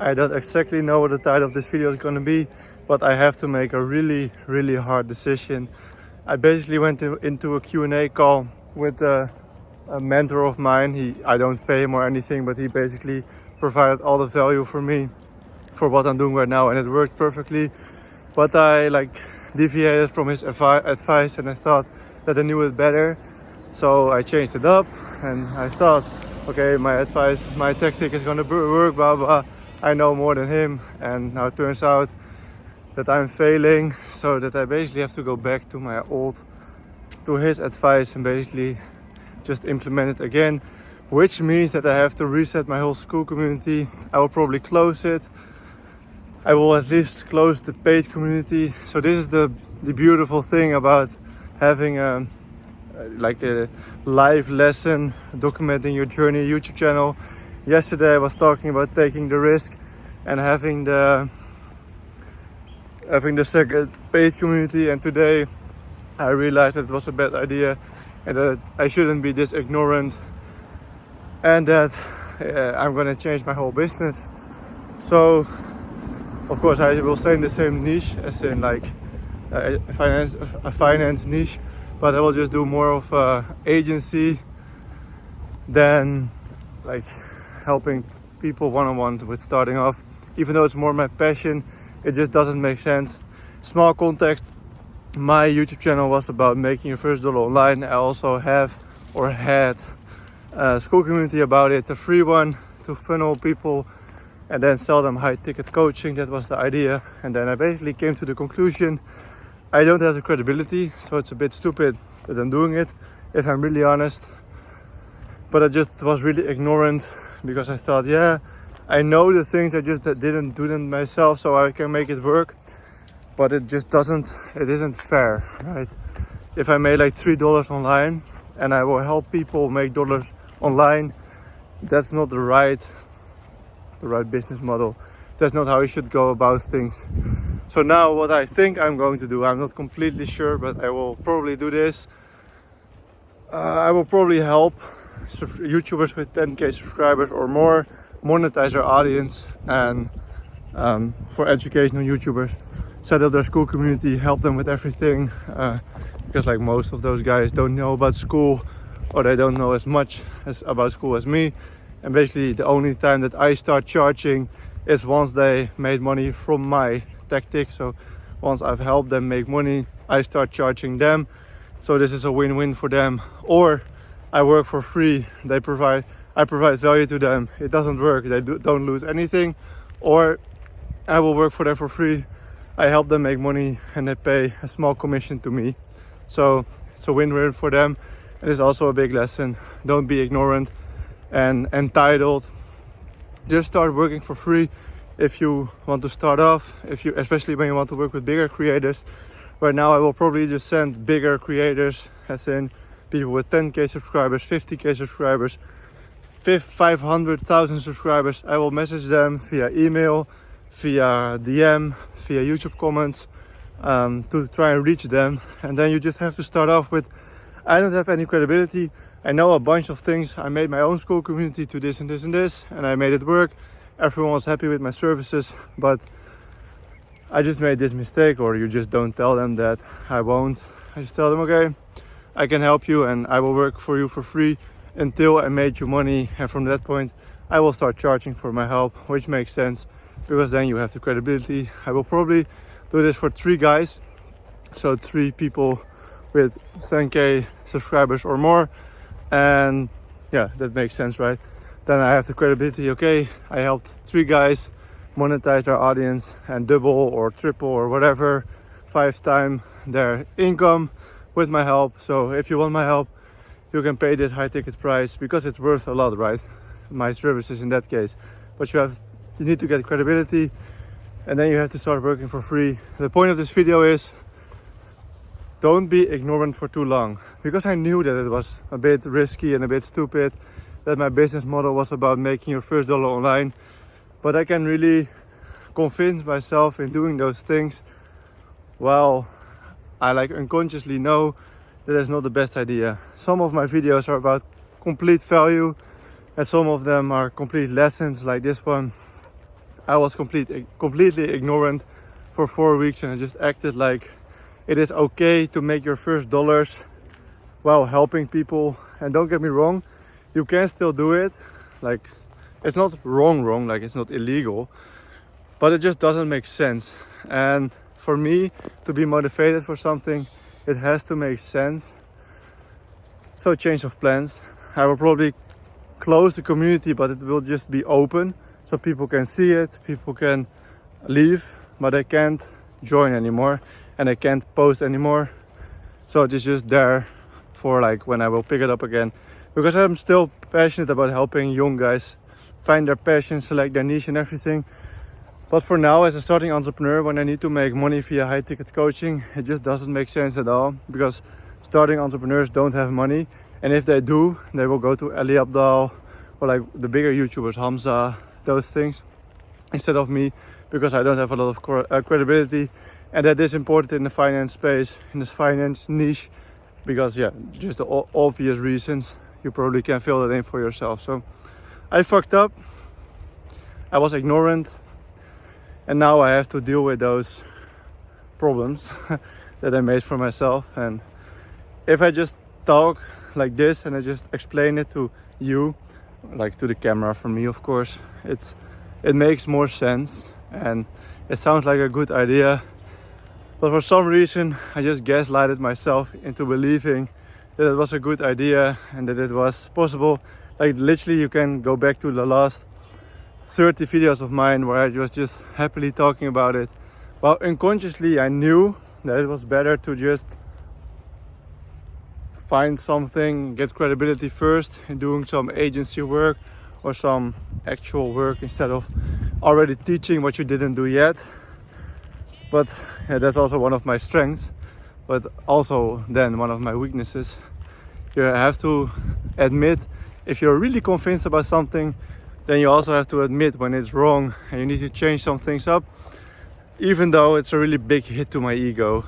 I don't exactly know what the title of this video is gonna be, but I have to make a really hard decision. I basically went into a Q&A call with a mentor of mine. I don't pay him or anything, but he basically provided all the value for me for what I'm doing right now, and it worked perfectly. But I deviated from his advice, and I thought that I knew it better. So I changed it up, and I thought, okay, my advice, my tactic is gonna work, blah blah. I know more than him, and now it turns out that I'm failing, so that I basically have to go back to his advice and basically just implement it again, which means that I have to reset my whole school community. I will probably close it. I will at least close the paid community. So this is the beautiful thing about having a live lesson documenting your journey YouTube channel. Yesterday I was talking about taking the risk and having the second paid community, and today I realized that it was a bad idea and that I shouldn't be this ignorant, and that I'm gonna change my whole business. So of course I will stay in the same niche, as in a finance niche, but I will just do more of agency than helping people one-on-one with starting off. Even though it's more my passion, it just doesn't make sense. Small context, my YouTube channel was about making your first dollar online. I also had a school community about it, a free one to funnel people and then sell them high ticket coaching. That was the idea. And then I basically came to the conclusion I don't have the credibility, so it's a bit stupid that I'm doing it, if I'm really honest. But I just was really ignorant, because I thought, yeah, I know the things, I just didn't do them myself, so I can make it work. But it isn't fair, right? If I made $3 online and I will help people make dollars online, that's not the right business model. That's not how you should go about things. So now what I think I'm going to do, I'm not completely sure, but I will probably do this. I will probably help YouTubers with 10k subscribers or more monetize their audience, and for educational YouTubers, set up their school community, help them with everything, because most of those guys don't know about school, or they don't know as much about school as me. And basically the only time that I start charging is once they made money from my tactic. So once I've helped them make money, I start charging them. So this is a win-win for them. Or I work for free, I provide value to them, it doesn't work, they don't lose anything. Or I will work for them for free, I help them make money, and they pay a small commission to me. So it's a win-win for them. And it's also a big lesson: don't be ignorant and entitled. Just start working for free if you want to start off, especially when you want to work with bigger creators. Right now I will probably just send bigger creators, as in people with 10k subscribers, 50k subscribers, 500,000 subscribers. I will message them via email, via DM, via YouTube comments, to try and reach them. And then you just have to start off with, I don't have any credibility, I know a bunch of things, I made my own school community to this and this and this, and I made it work. Everyone was happy with my services, but I just made this mistake. Or you just don't tell them that. I won't. I just tell them, okay, I can help you and I will work for you for free until I made you money, and from that point I will start charging for my help, which makes sense because then you have the credibility. I will probably do this for 3 guys, so 3 people with 10k subscribers or more, and yeah, that makes sense, right? Then I have the credibility. Okay, I helped 3 guys monetize their audience and double or triple or whatever, 5 times their income with my help. So if you want my help, you can pay this high ticket price because it's worth a lot, right? My services in that case. But you need to get credibility, and then you have to start working for free. The point of this video is, don't be ignorant for too long, because I knew that it was a bit risky and a bit stupid, that my business model was about making your first dollar online. But I can really convince myself in doing those things while I unconsciously know that it's not the best idea. Some of my videos are about complete value, and some of them are complete lessons, like this one. I was completely ignorant for 4 weeks, and I just acted like it is okay to make your first dollars while helping people. And don't get me wrong, you can still do it. Like, it's not wrong, like it's not illegal, but it just doesn't make sense. And for me to be motivated for something, it has to make sense. So change of plans. I will probably close the community, but it will just be open so people can see it, people can leave, but they can't join anymore and they can't post anymore. So it's just there for like when I will pick it up again, because I'm still passionate about helping young guys find their passion, select their niche and everything. But for now, as a starting entrepreneur, when I need to make money via high ticket coaching, it just doesn't make sense at all, because starting entrepreneurs don't have money, and if they do, they will go to Ali Abdal or like the bigger YouTubers, Hamza, those things, instead of me, because I don't have a lot of credibility. And that is important in the finance space, in this finance niche, because yeah, just the obvious reasons. You probably can fill that in for yourself. So I fucked up, I was ignorant, and now I have to deal with those problems that I made for myself. And if I just talk like this and I just explain it to you, like to the camera, for me of course, it makes more sense and it sounds like a good idea. But for some reason I just gaslighted myself into believing that it was a good idea and that it was possible. Like literally you can go back to the last 30 videos of mine where I was just happily talking about it. Well, unconsciously I knew that it was better to just find something, get credibility first in doing some agency work or some actual work instead of already teaching what you didn't do yet. But yeah, that's also one of my strengths, but also then one of my weaknesses. You have to admit if you're really convinced about something, then you also have to admit when it's wrong and you need to change some things up, even though it's a really big hit to my ego,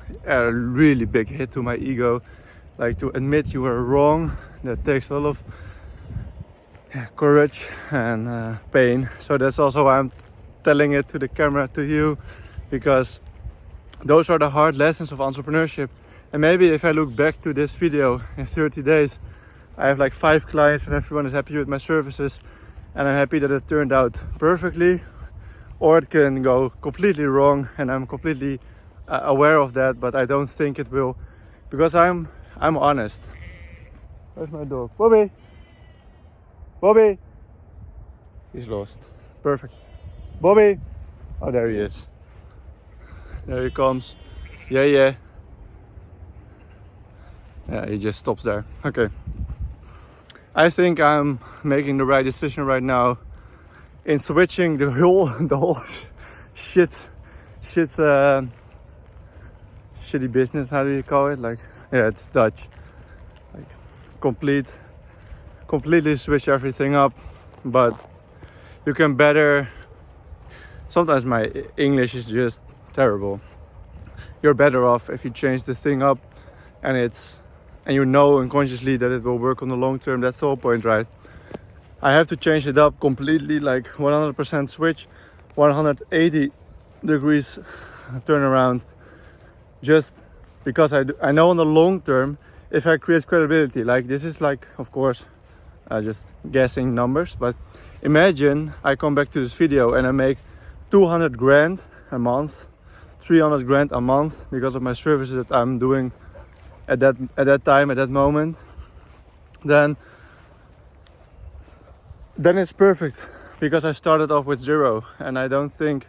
Like to admit you were wrong, that takes a lot of courage and pain. So that's also why I'm telling it to the camera, to you, because those are the hard lessons of entrepreneurship. And maybe if I look back to this video in 30 days, I have like 5 clients and everyone is happy with my services, and I'm happy that it turned out perfectly, or it can go completely wrong, and I'm completely aware of that, but I don't think it will, because I'm honest. Where's my dog? Bobby! Bobby! He's lost. Perfect. Bobby! Oh, there he is. There he comes. Yeah. Yeah, he just stops there. Okay. I think I'm making the right decision right now in switching the whole shitty business. How do you call it? Like, yeah, it's Dutch. Like completely switch everything up. But you can better. Sometimes my English is just terrible. You're better off if you change the thing up, and you know unconsciously that it will work on the long term. That's the whole point, right? I have to change it up completely, like 100% switch, 180 degrees turnaround, just because I know on the long term, if I create credibility, like this is like, of course, just guessing numbers, but imagine I come back to this video and I make 200 grand a month, 300 grand a month because of my services that I'm doing at that time, at that moment, then it's perfect, because I started off with 0, and I don't think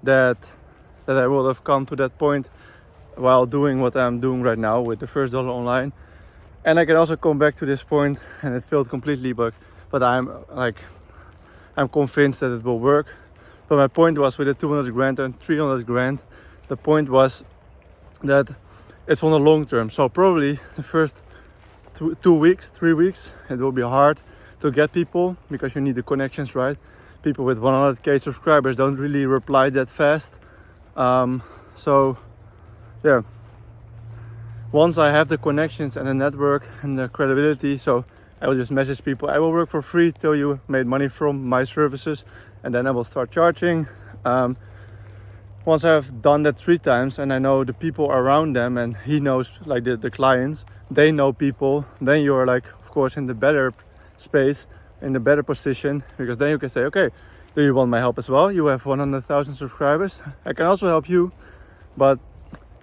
that I would have come to that point while doing what I'm doing right now with the first dollar online. And I can also come back to this point and it failed completely, but I'm convinced that it will work. But my point was, with the 200 grand and 300 grand, the point was that it's on the long term. So probably the first 3 weeks, it will be hard to get people, because you need the connections, right? People with 100k subscribers don't really reply that fast. So yeah, once I have the connections and the network and the credibility, so I will just message people, I will work for free till you made money from my services, and then I will start charging. Once I've done that 3 times and I know the people around them, and he knows like the clients, they know people, then you're like, of course, in the better space, in the better position, because then you can say, okay, do you want my help as well? You have 100,000 subscribers. I can also help you, but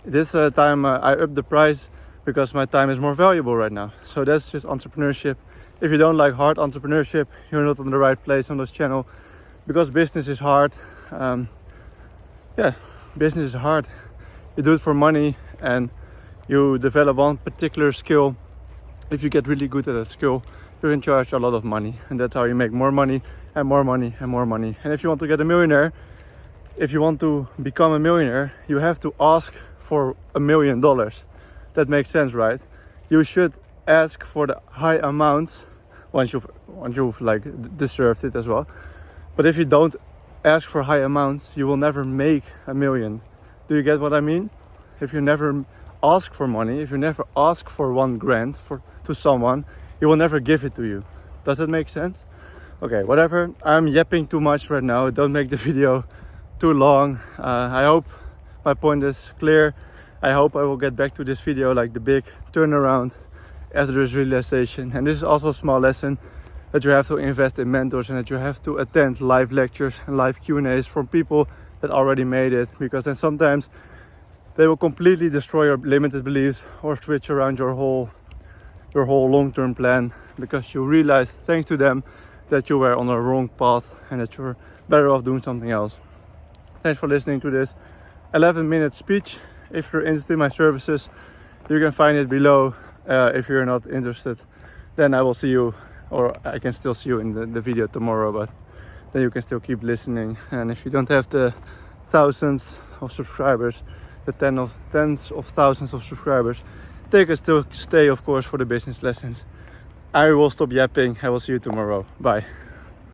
this time I upped the price because my time is more valuable right now. So that's just entrepreneurship. If you don't like hard entrepreneurship, you're not on the right place on this channel, because business is hard. Yeah, business is hard. You do it for money and you develop one particular skill. If you get really good at that skill, you can charge a lot of money, and that's how you make more money and more money and more money. And if you want to get a millionaire, if you want to become a millionaire, you have to ask for $1 million. That makes sense, right? You should ask for the high amounts once you've like deserved it as well. But if you don't ask for high amounts, you will never make $1 million. Do you get what I mean? If you never ask for money, if you never ask for $1,000 to someone, he will never give it to you. Does that make sense? Okay, whatever. I'm yapping too much right now. Don't make the video too long. I hope my point is clear. I hope I will get back to this video like the big turnaround after this realization. And this is also a small lesson, that you have to invest in mentors and that you have to attend live lectures and live Q&As from people that already made it, because then sometimes they will completely destroy your limited beliefs or switch around your whole long-term plan, because you realize thanks to them that you were on a wrong path and that you're better off doing something else. Thanks for listening to this 11-minute speech. If you're interested in my services, you can find it below. If you're not interested, then I will see you, or I can still see you in the video tomorrow, but then you can still keep listening. And if you don't have the thousands of subscribers, the tens of thousands of subscribers, they can still stay, of course, for the business lessons. I will stop yapping. I will see you tomorrow. Bye.